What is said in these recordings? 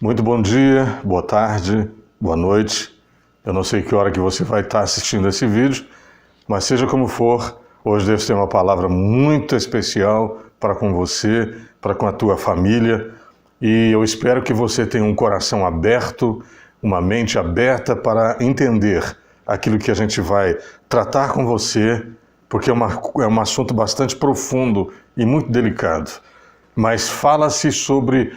Muito bom dia, boa tarde, boa noite. Eu não sei que hora que você vai estar assistindo esse vídeo, mas seja como for, hoje Deus tem uma palavra muito especial para com você, para com a tua família, e eu espero que você tenha um coração aberto, uma mente aberta para entender aquilo que a gente vai tratar com você, porque é um assunto bastante profundo e muito delicado. Mas fala-se sobre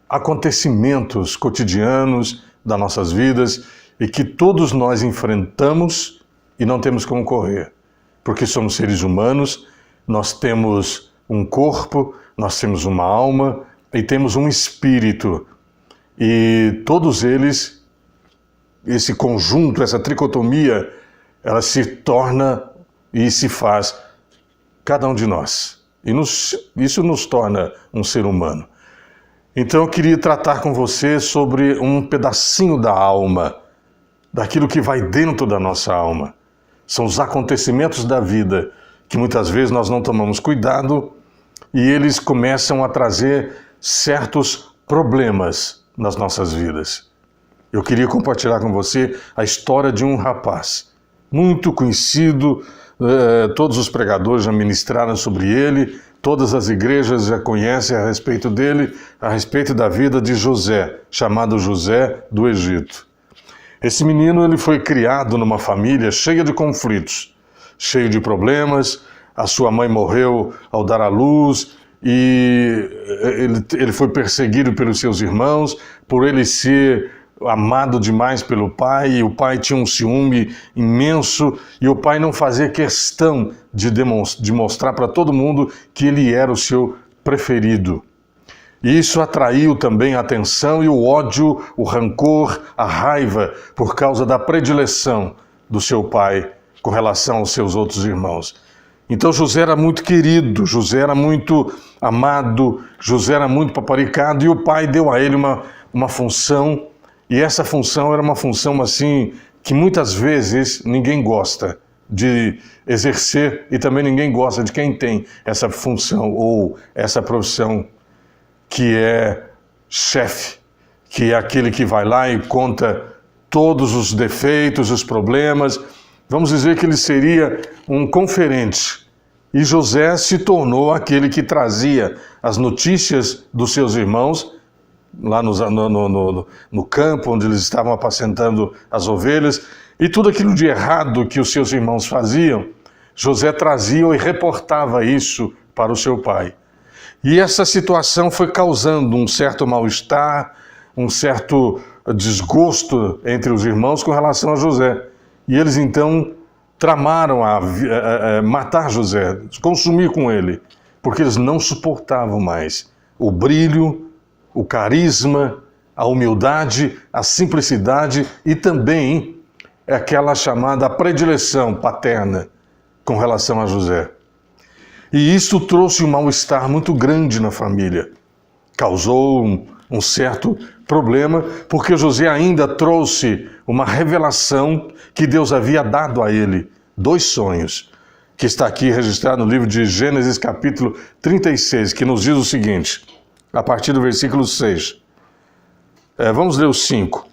acontecimentos cotidianos das nossas vidas e que todos nós enfrentamos e não temos como correr, porque somos seres humanos, nós temos um corpo, nós temos uma alma e temos um espírito, e todos eles, esse conjunto, essa tricotomia, ela se torna e se faz cada um de nós, e isso nos torna um ser humano. Então eu queria tratar com você sobre um pedacinho da alma, daquilo que vai dentro da nossa alma. São os acontecimentos da vida, que muitas vezes nós não tomamos cuidado e eles começam a trazer certos problemas nas nossas vidas. Eu queria compartilhar com você a história de um rapaz, muito conhecido, todos os pregadores já ministraram sobre ele, todas as igrejas já conhecem a respeito dele, a respeito da vida de José, chamado José do Egito. Esse menino ele foi criado numa família cheia de conflitos, cheio de problemas. A sua mãe morreu ao dar à luz e ele foi perseguido pelos seus irmãos por ele ser amado demais pelo pai, e o pai tinha um ciúme imenso, e o pai não fazia questão de mostrar para todo mundo que ele era o seu preferido. E isso atraiu também a atenção e o ódio, o rancor, a raiva, por causa da predileção do seu pai com relação aos seus outros irmãos. Então José era muito querido, José era muito amado, José era muito paparicado, e o pai deu a ele uma função. E essa função era uma função assim que muitas vezes ninguém gosta de exercer, e também ninguém gosta de quem tem essa função ou essa profissão, que é chefe, que é aquele que vai lá e conta todos os defeitos, os problemas. Vamos dizer que ele seria um conferente. E José se tornou aquele que trazia as notícias dos seus irmãos lá no campo, onde eles estavam apacentando as ovelhas, e tudo aquilo de errado que os seus irmãos faziam, José trazia e reportava isso para o seu pai. E essa situação foi causando um certo mal-estar, um certo desgosto entre os irmãos com relação a José. E eles então tramaram a matar José, consumir com ele, porque eles não suportavam mais o brilho, o carisma, a humildade, a simplicidade e também aquela chamada predileção paterna com relação a José. E isso trouxe um mal-estar muito grande na família. Causou um certo problema, porque José ainda trouxe uma revelação que Deus havia dado a ele, 2 sonhos, que está aqui registrado no livro de Gênesis capítulo 36, que nos diz o seguinte, a partir do versículo 6. Vamos ler o 5.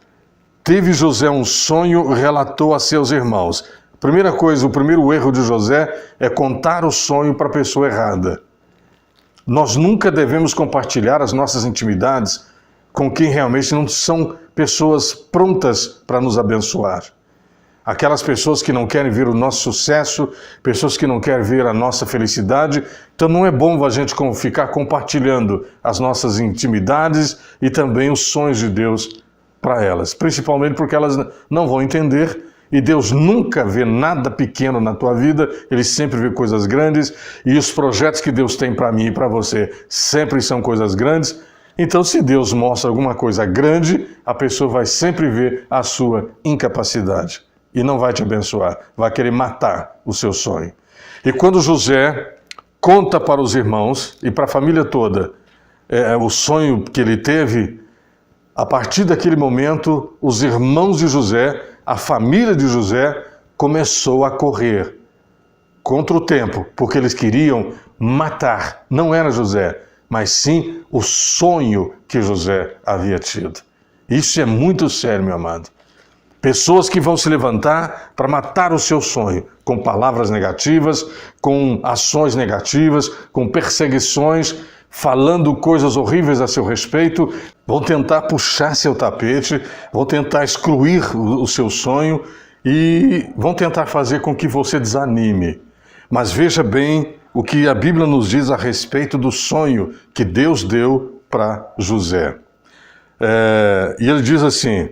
Teve José um sonho, relatou a seus irmãos. Primeira coisa, o primeiro erro de José é contar o sonho para a pessoa errada. Nós nunca devemos compartilhar as nossas intimidades com quem realmente não são pessoas prontas para nos abençoar. Aquelas pessoas que não querem ver o nosso sucesso, pessoas que não querem ver a nossa felicidade. Então não é bom a gente ficar compartilhando as nossas intimidades e também os sonhos de Deus para elas. Principalmente porque elas não vão entender, e Deus nunca vê nada pequeno na tua vida, Ele sempre vê coisas grandes, e os projetos que Deus tem para mim e para você sempre são coisas grandes. Então se Deus mostra alguma coisa grande, a pessoa vai sempre ver a sua incapacidade. E não vai te abençoar, vai querer matar o seu sonho. E quando José conta para os irmãos e para a família toda o sonho que ele teve, a partir daquele momento, os irmãos de José, a família de José, começou a correr contra o tempo, porque eles queriam matar, não era José, mas sim o sonho que José havia tido. Isso é muito sério, meu amado. Pessoas que vão se levantar para matar o seu sonho, com palavras negativas, com ações negativas, com perseguições, falando coisas horríveis a seu respeito, vão tentar puxar seu tapete, vão tentar excluir o seu sonho e vão tentar fazer com que você desanime. Mas veja bem o que a Bíblia nos diz a respeito do sonho que Deus deu para José. E ele diz assim: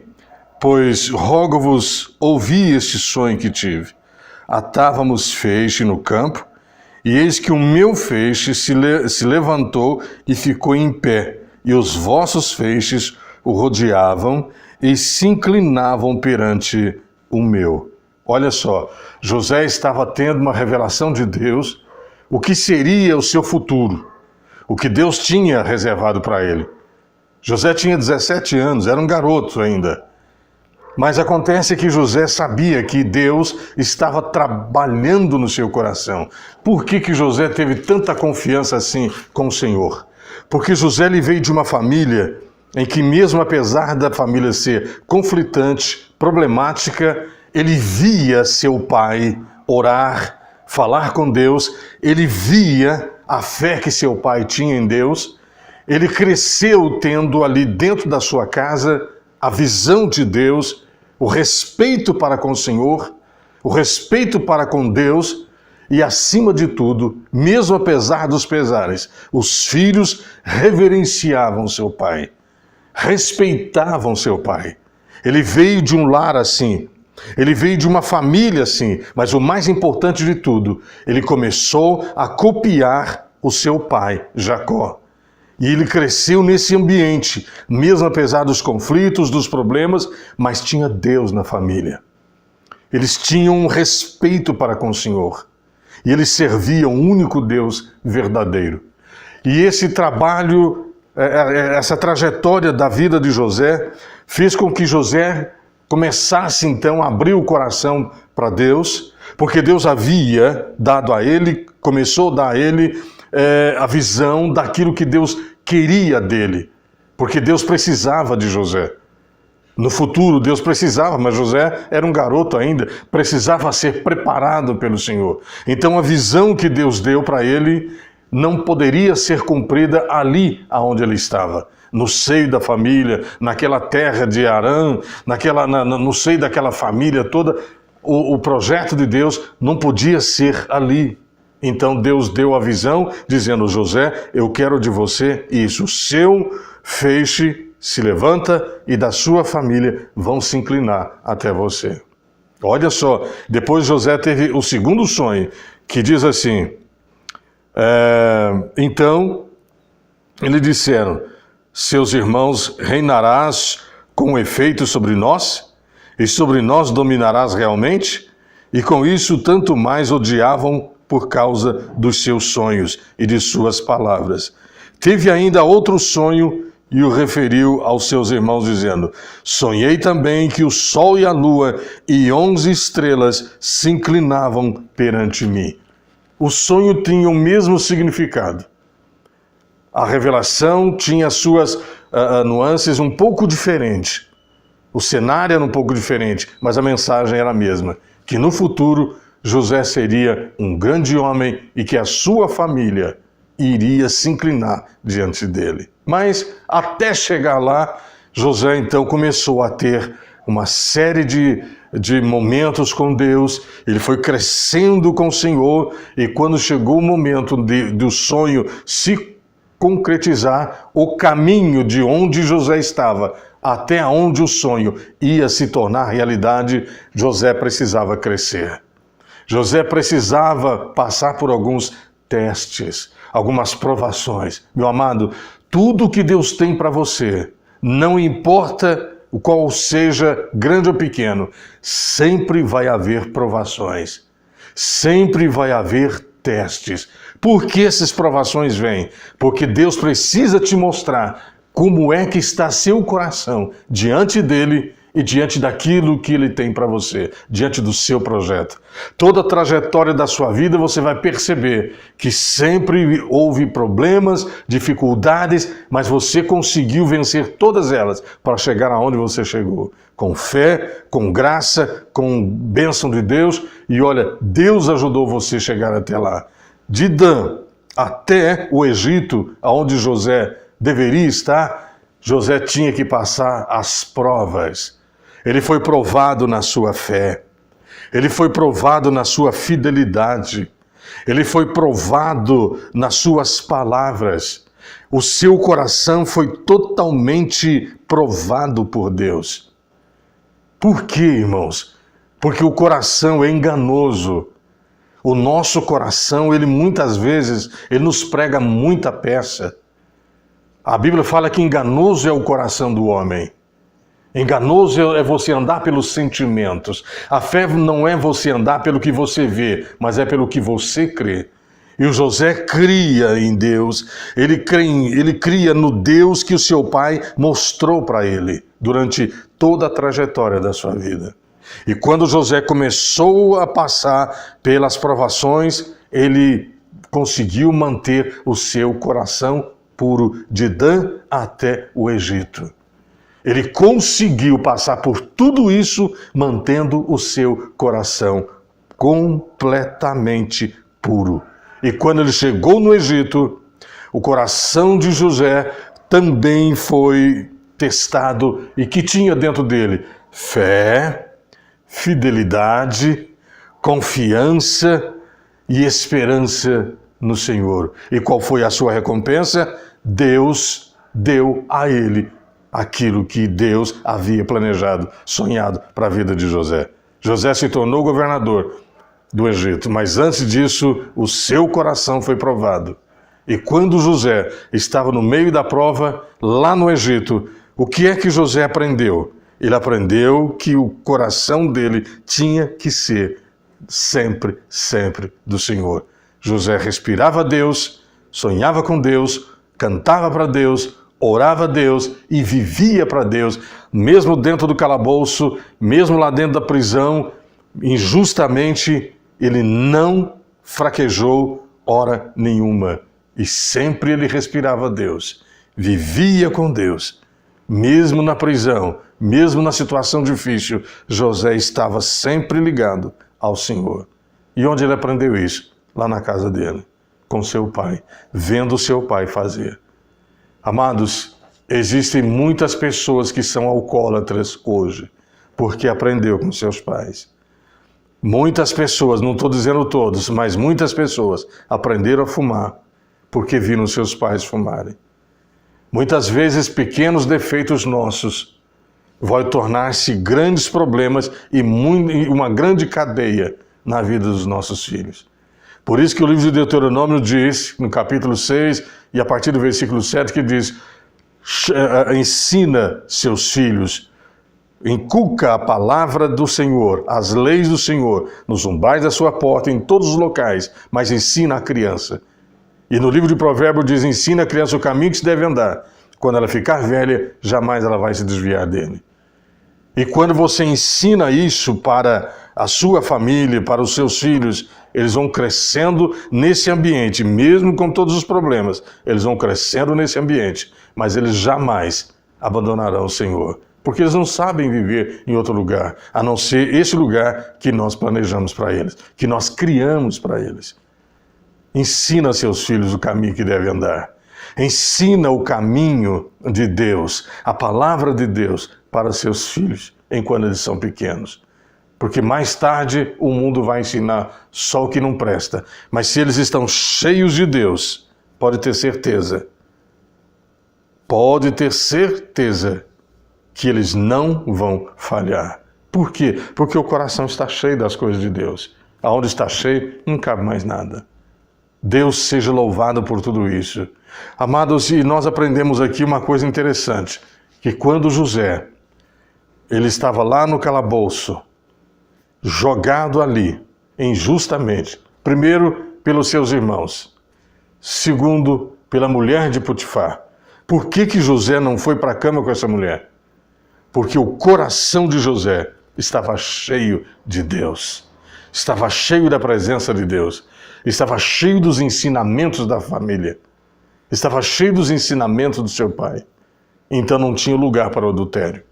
pois rogo-vos, ouvi este sonho que tive. Atávamos feixe no campo, e eis que o meu feixe se levantou e ficou em pé, e os vossos feixes o rodeavam e se inclinavam perante o meu. Olha só, José estava tendo uma revelação de Deus, o que seria o seu futuro, o que Deus tinha reservado para ele. José tinha 17 anos, era um garoto ainda. Mas acontece que José sabia que Deus estava trabalhando no seu coração. Por que José teve tanta confiança assim com o Senhor? Porque José ele veio de uma família em que, mesmo apesar da família ser conflitante, problemática, ele via seu pai orar, falar com Deus, ele via a fé que seu pai tinha em Deus, ele cresceu tendo ali dentro da sua casa a visão de Deus, o respeito para com o Senhor, o respeito para com Deus e, acima de tudo, mesmo apesar dos pesares, os filhos reverenciavam seu pai, respeitavam seu pai. Ele veio de um lar assim, ele veio de uma família assim, mas o mais importante de tudo, ele começou a copiar o seu pai, Jacó. E ele cresceu nesse ambiente, mesmo apesar dos conflitos, dos problemas, mas tinha Deus na família. Eles tinham um respeito para com o Senhor. E eles serviam o único Deus verdadeiro. E esse trabalho, essa trajetória da vida de José, fez com que José começasse então a abrir o coração para Deus, porque Deus havia dado a ele, começou a dar a ele a visão daquilo que Deus queria dele, porque Deus precisava de José. No futuro Deus precisava, mas José era um garoto ainda, precisava ser preparado pelo Senhor. Então a visão que Deus deu para ele não poderia ser cumprida ali aonde ele estava, no seio da família, naquela terra de Harã, no seio daquela família toda. O projeto de Deus não podia ser ali. Então Deus deu a visão, dizendo: José, eu quero de você isso. O seu feixe se levanta e da sua família vão se inclinar até você. Olha só, depois José teve o segundo sonho, que diz assim: então, eles disseram: seus irmãos reinarás com efeito sobre nós? E sobre nós dominarás realmente? E com isso tanto mais odiavam por causa dos seus sonhos e de suas palavras. Teve ainda outro sonho e o referiu aos seus irmãos, dizendo: sonhei também que o sol e a lua e 11 estrelas se inclinavam perante mim. O sonho tinha o mesmo significado. A revelação tinha suas nuances um pouco diferentes. O cenário era um pouco diferente, mas a mensagem era a mesma, que no futuro José seria um grande homem e que a sua família iria se inclinar diante dele. Mas até chegar lá, José então começou a ter uma série de momentos com Deus. Ele foi crescendo com o Senhor e quando chegou o momento do sonho se concretizar, o caminho de onde José estava até onde o sonho ia se tornar realidade, José precisava crescer. José precisava passar por alguns testes, algumas provações. Meu amado, tudo que Deus tem para você, não importa o qual seja grande ou pequeno, sempre vai haver provações, sempre vai haver testes. Por que essas provações vêm? Porque Deus precisa te mostrar como é que está seu coração diante dele e diante daquilo que Ele tem para você, diante do seu projeto. Toda a trajetória da sua vida você vai perceber que sempre houve problemas, dificuldades, mas você conseguiu vencer todas elas para chegar aonde você chegou. Com fé, com graça, com bênção de Deus, e olha, Deus ajudou você a chegar até lá. De Dan até o Egito, aonde José deveria estar, José tinha que passar as provas. Ele foi provado na sua fé. Ele foi provado na sua fidelidade. Ele foi provado nas suas palavras. O seu coração foi totalmente provado por Deus. Por quê, irmãos? Porque o coração é enganoso. O nosso coração, ele muitas vezes, ele nos prega muita peça. A Bíblia fala que enganoso é o coração do homem. Enganoso é você andar pelos sentimentos. A fé não é você andar pelo que você vê, mas é pelo que você crê. E o José cria em Deus, ele cria no Deus que o seu pai mostrou para ele durante toda a trajetória da sua vida. E quando José começou a passar pelas provações, ele conseguiu manter o seu coração puro de Dan até o Egito. Ele conseguiu passar por tudo isso, mantendo o seu coração completamente puro. E quando ele chegou no Egito, o coração de José também foi testado. E que tinha dentro dele? Fé, fidelidade, confiança e esperança no Senhor. E qual foi a sua recompensa? Deus deu a ele aquilo que Deus havia planejado, sonhado para a vida de José. José se tornou governador do Egito, mas antes disso, o seu coração foi provado. E quando José estava no meio da prova, lá no Egito, o que é que José aprendeu? Ele aprendeu que o coração dele tinha que ser sempre, sempre do Senhor. José respirava a Deus, sonhava com Deus, cantava para Deus, orava a Deus e vivia para Deus, mesmo dentro do calabouço, mesmo lá dentro da prisão, injustamente, ele não fraquejou hora nenhuma. E sempre ele respirava a Deus, vivia com Deus. Mesmo na prisão, mesmo na situação difícil, José estava sempre ligado ao Senhor. E onde ele aprendeu isso? Lá na casa dele, com seu pai, vendo seu pai fazer. Amados, existem muitas pessoas que são alcoólatras hoje, porque aprendeu com seus pais. Muitas pessoas, não estou dizendo todos, mas muitas pessoas aprenderam a fumar, porque viram seus pais fumarem. Muitas vezes pequenos defeitos nossos vão tornar-se grandes problemas e uma grande cadeia na vida dos nossos filhos. Por isso que o livro de Deuteronômio diz, no capítulo 6, e a partir do versículo 7, que diz: ensina seus filhos, inculca a palavra do Senhor, as leis do Senhor, nos umbrais da sua porta, em todos os locais, mas ensina a criança. E no livro de Provérbios diz: ensina a criança o caminho que se deve andar. Quando ela ficar velha, jamais ela vai se desviar dele. E quando você ensina isso para a sua família, para os seus filhos, eles vão crescendo nesse ambiente, mesmo com todos os problemas, eles vão crescendo nesse ambiente, mas eles jamais abandonarão o Senhor, porque eles não sabem viver em outro lugar, a não ser esse lugar que nós planejamos para eles, que nós criamos para eles. Ensina a seus filhos o caminho que devem andar. Ensina o caminho de Deus, a palavra de Deus para seus filhos, enquanto eles são pequenos. Porque mais tarde o mundo vai ensinar só o que não presta. Mas se eles estão cheios de Deus, pode ter certeza que eles não vão falhar. Por quê? Porque o coração está cheio das coisas de Deus. Aonde está cheio, não cabe mais nada. Deus seja louvado por tudo isso. Amados, e nós aprendemos aqui uma coisa interessante, que quando José, ele estava lá no calabouço, jogado ali, injustamente, primeiro pelos seus irmãos, segundo pela mulher de Potifar. Por que José não foi para a cama com essa mulher? Porque o coração de José estava cheio de Deus, estava cheio da presença de Deus, estava cheio dos ensinamentos da família, estava cheio dos ensinamentos do seu pai. Então não tinha lugar para o adultério.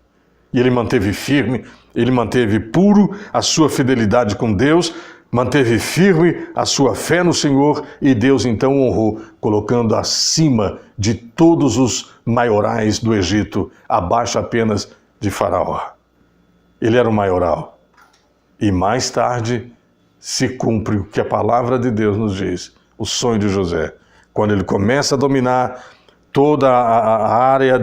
E ele manteve firme, ele manteve puro a sua fidelidade com Deus, manteve firme a sua fé no Senhor, e Deus então o honrou, colocando acima de todos os maiorais do Egito, abaixo apenas de Faraó. Ele era o maioral. E mais tarde se cumpre o que a palavra de Deus nos diz, o sonho de José. Quando ele começa a dominar toda a área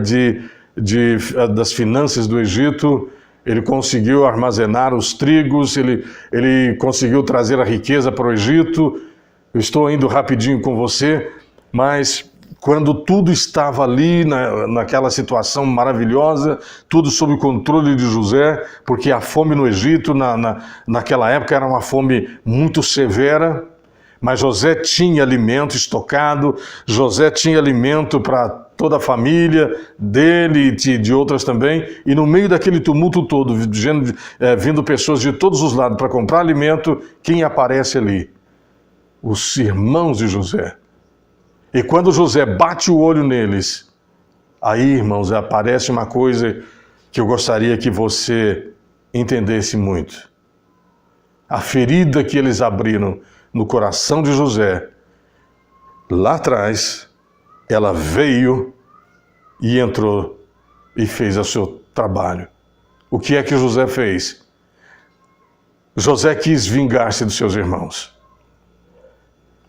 das finanças do Egito, ele conseguiu armazenar os trigos, ele conseguiu trazer a riqueza para o Egito. Eu estou indo rapidinho com você, mas quando tudo estava ali, naquela situação maravilhosa, tudo sob o controle de José, porque a fome no Egito, naquela época, era uma fome muito severa, mas José tinha alimento estocado, José tinha alimento para toda a família dele e de outras também, e no meio daquele tumulto todo, vindo pessoas de todos os lados para comprar alimento, quem aparece ali? Os irmãos de José. E quando José bate o olho neles, aí, irmãos, aparece uma coisa que eu gostaria que você entendesse muito. A ferida que eles abriram no coração de José, lá atrás, ela veio e entrou e fez o seu trabalho. O que é que José fez? José quis vingar-se dos seus irmãos.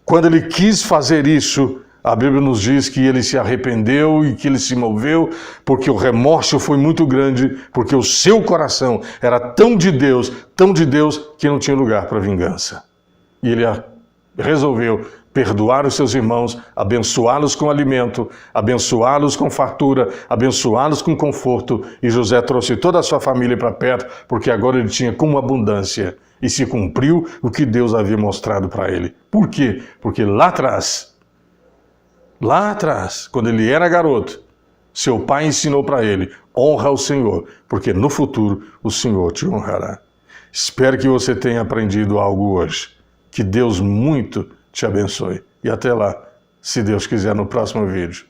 Quando ele quis fazer isso, a Bíblia nos diz que ele se arrependeu e que ele se moveu, porque o remorso foi muito grande, porque o seu coração era tão de Deus, que não tinha lugar para vingança. E ele resolveu perdoar os seus irmãos, abençoá-los com alimento, abençoá-los com fartura, abençoá-los com conforto. E José trouxe toda a sua família para perto, porque agora ele tinha como abundância. E se cumpriu o que Deus havia mostrado para ele. Por quê? Porque lá atrás, quando ele era garoto, seu pai ensinou para ele: honra o Senhor, porque no futuro o Senhor te honrará. Espero que você tenha aprendido algo hoje. Que Deus muito te abençoe. E até lá, se Deus quiser, no próximo vídeo.